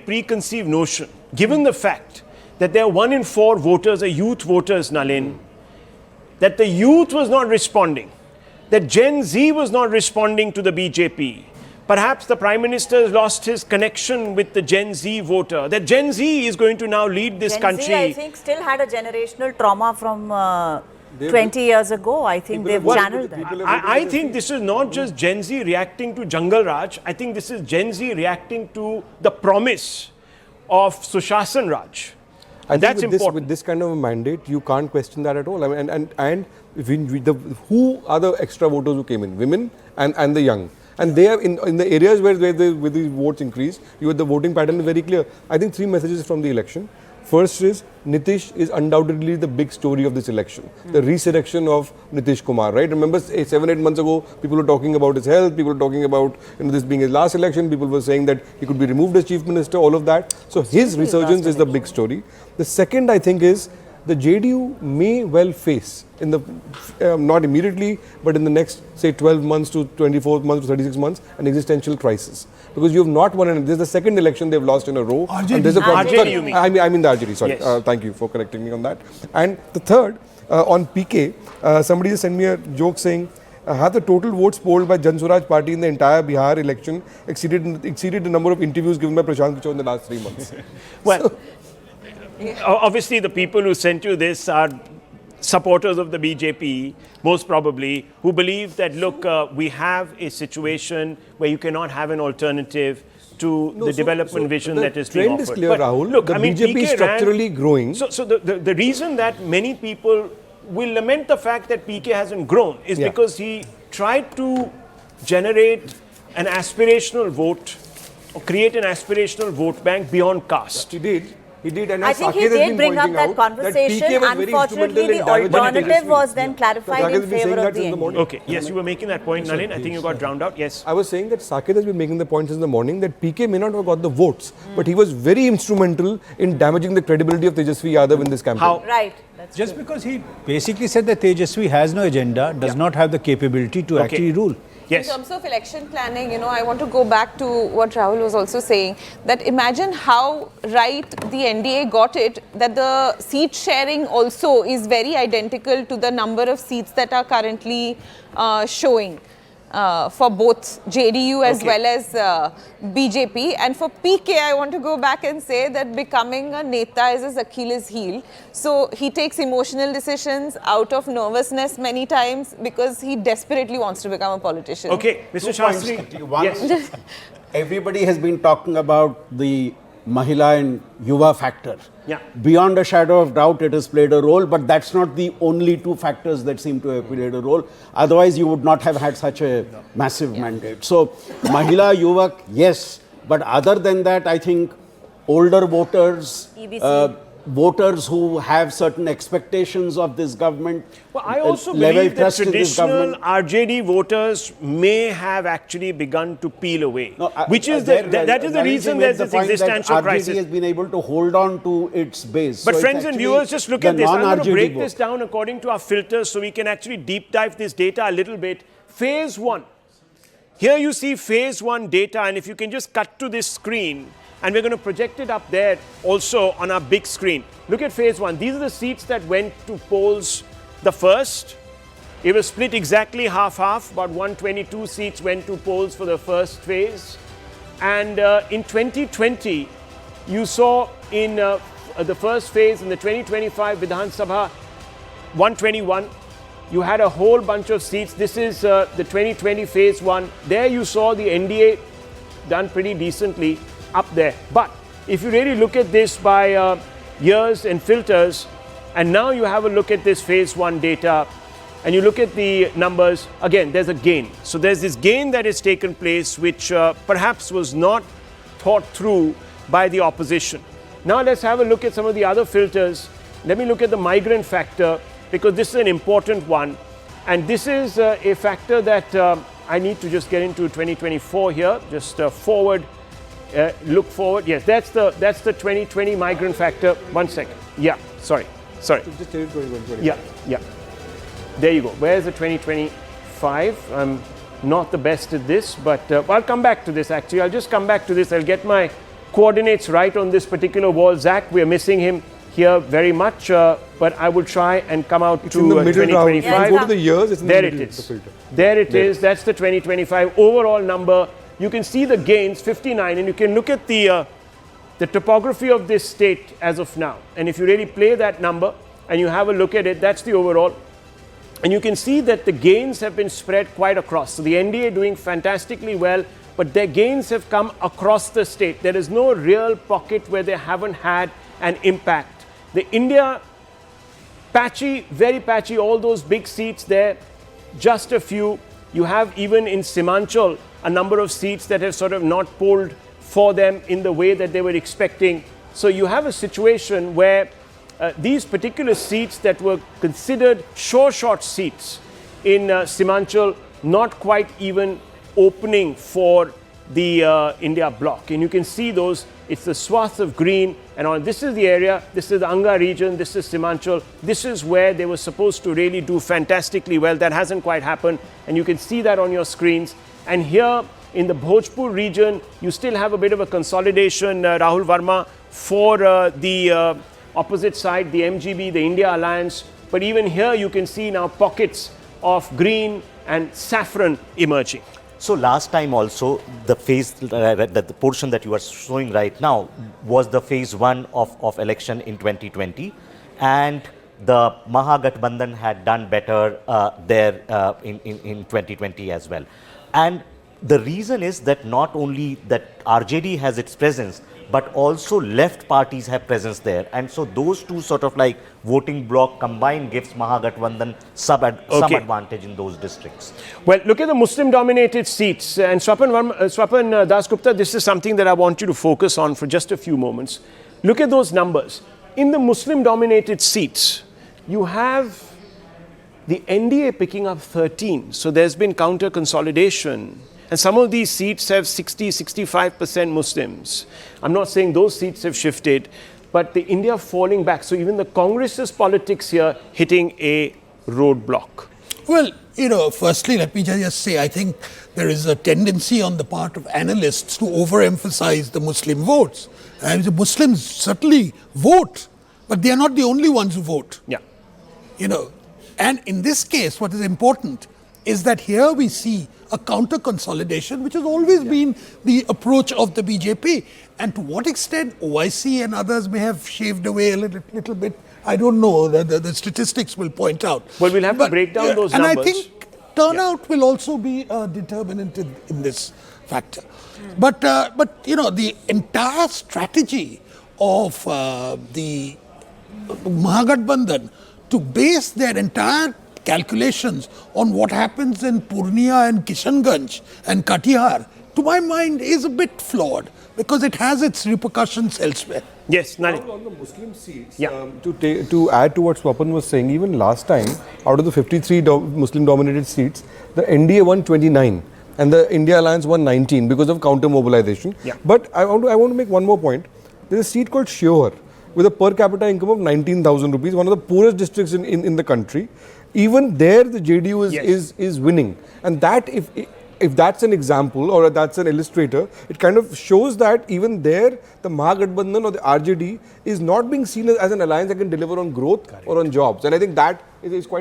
big preconceived notion, given the fact that there are 1 in 4 voters are youth voters, Nalin, that the youth was not responding, that Gen Z was not responding to the BJP. Perhaps the Prime Minister has lost his connection with the Gen Z voter, that Gen Z is going to now lead this country. Gen Z, I think, still had a generational trauma from 20 years ago. I think they've channeled that. I think this is not just Gen Z reacting to Jungle Raj. I think this is Gen Z reacting to the promise of Sushasan Raj. I think that's important. With this kind of a mandate, you can't question that at all. I mean, and who are the extra voters who came in? Women and the young. And they are in the areas where the votes increased, the voting pattern is very clear. I think 3 messages from the election. First is, Nitish is undoubtedly the big story of this election. The resurrection of Nitish Kumar, right? Remember 7-8 months ago, people were talking about his health, people were talking about this being his last election, people were saying that he could be removed as chief minister, all of that. So his resurgence is the big story. The second, I think, is the JDU may well face, in the not immediately, but in the next, say, 12 months to 24 months to 36 months, an existential crisis. Because you have not won, and this is the second election they've lost in a row. RJD. And there's a problem. RJD, you mean? I mean the RJD, sorry. Yes. Thank you for correcting me on that. And the third, on PK, somebody just sent me a joke saying, have the total votes polled by Jan Swaraj Party in the entire Bihar election exceeded the number of interviews given by Prashant Kishor in the last 3 months? Well, obviously the people who sent you this are supporters of the BJP, most probably, who believe that, look, we have a situation where you cannot have an alternative to the development vision that is being offered. The trend is clear, Rahul. Look, the BJP is structurally growing. So the reason that many people will lament the fact that PK hasn't grown is because he tried to generate an aspirational vote or create an aspirational vote bank beyond caste. He did, and I think he did bring up that conversation. Unfortunately, the alternative was then clarified in favor of the NDA. Okay, yes, you were making that point, Nalin. I think you got drowned out. Yes. I was saying that Saket has been making the point since the morning that PK may not have got the votes, but he was very instrumental in damaging the credibility of Tejashwi Yadav in this campaign. How? Right. That's just because he basically said that Tejashwi has no agenda, does not have the capability to actually rule. Yes. In terms of election planning, I want to go back to what Rahul was also saying, that imagine how right the NDA got it, that the seat sharing also is very identical to the number of seats that are currently showing for both JDU as well as BJP. And for PK, I want to go back and say that becoming a neta is his Achilles heel. So he takes emotional decisions out of nervousness many times because he desperately wants to become a politician. Okay, Mr. Shastri. One, Yes. everybody has been talking about the Mahila and Yuva factor. Yeah. Beyond a shadow of doubt, it has played a role, but that's not the only 2 factors that seem to have played a role. Otherwise, you would not have had such a massive mandate. So, Mahila, Yuva, yes. But other than that, I think older voters, voters who have certain expectations of this government. Well, I also believe that traditional RJD voters may have actually begun to peel away, which is that is the reason there's this existential crisis. RJD has been able to hold on to its base. But so friends and viewers, just look at this. I'm going to break this vote. down according to our filters so we can actually deep dive this data a little bit. Phase 1. Here you see phase 1 data, and if you can just cut to this screen, and we're going to project it up there also on our big screen. Look at phase 1. These are the seats that went to polls the first. It was split exactly half-half. About 122 seats went to polls for the first phase. And in 2020, you saw in the first phase in the 2025 Vidhan Sabha 121, you had a whole bunch of seats. This is the 2020 phase 1. There you saw the NDA done pretty decently up there. But if you really look at this by years and filters, and now you have a look at this phase 1 data, and you look at the numbers, again, there's a gain. So there's this gain that has taken place, which perhaps was not thought through by the opposition. Now let's have a look at some of the other filters. Let me look at the migrant factor, because this is an important one. And this is a factor that I need to just get into 2024 here, just forward. Look forward. Yes, that's the 2020 migrant factor. 1 second. Yeah, sorry. Just tell it 2020. Yeah. There you go. Where's the 2025? I'm not the best at this, but I'll come back to this actually. I'll just come back to this. I'll get my coordinates right on this particular wall. Zach, we are missing him here very much, but I will try and come out it's to in the middle 2025. If you go to the years, it's in there the it middle is. of the filter. There it is. That's the 2025 overall number. You can see the gains, 59, and you can look at the topography of this state as of now. And if you really play that number and you have a look at it, that's the overall. And you can see that the gains have been spread quite across. So the NDA doing fantastically well, but their gains have come across the state. There is no real pocket where they haven't had an impact. The India, patchy, very patchy, all those big seats there, just a few. You have even in Simhanchal a number of seats that have sort of not polled for them in the way that they were expecting. So you have a situation where these particular seats that were considered sure shot seats in Simhanchal, not quite even opening for the India bloc. And you can see those, it's the swath of green, and on this is the area, this is the Anga region, this is Simhanchal, this is where they were supposed to really do fantastically well. That hasn't quite happened, and you can see that on your screens. And here in the Bhojpur region, you still have a bit of a consolidation, Rahul Verma, for the opposite side, the MGB, the India Alliance. But even here you can see now pockets of green and saffron emerging. So last time also, the phase, the portion that you are showing right now was the phase 1 of election in 2020, and the Mahagathbandhan had done better there in 2020 as well. And the reason is that not only that RJD has its presence, but also left parties have presence there. And so those two sort of like voting bloc combined gives Mahagathbandhan some advantage in those districts. Well, look at the Muslim-dominated seats. And Swapan Dasgupta, this is something that I want you to focus on for just a few moments. Look at those numbers. In the Muslim-dominated seats, you have the NDA picking up 13. So there's been counter-consolidation. And some of these seats have 60-65% Muslims. I'm not saying those seats have shifted, but the India falling back. So even the Congress's politics here hitting a roadblock. Well, you know, firstly, let me just say, I think there is a tendency on the part of analysts to overemphasize the Muslim votes. And the Muslims certainly vote, but they are not the only ones who vote. Yeah. You know, and in this case, what is important is that here we see a counter consolidation, which has always been the approach of the BJP. And to what extent OIC and others may have shaved away a little bit, I don't know. The statistics will point out. Well, we'll have to break down those numbers. And I think turnout will also be a determinant in this factor. But you know, the entire strategy of the Mahagathbandhan to base their entire calculations on what happens in Purnia and Kishanganj and Katihar, to my mind, is a bit flawed because it has its repercussions elsewhere. Yes, Nani. On the Muslim seats, Yeah. To add to what Swapan was saying, even last time, out of the 53 Muslim-dominated seats, the NDA won 29 and the India Alliance won 19 because of counter-mobilization. Yeah. But I want to make one more point. There's a seat called Shior with a per capita income of 19,000 rupees, one of the poorest districts in the country. Even there, the JDU is winning, and that if that's an example or that's an illustrator, it kind of shows that even there, the Mahagathbandhan or the RJD is not being seen as an alliance that can deliver on growth or on jobs, and I think that is quite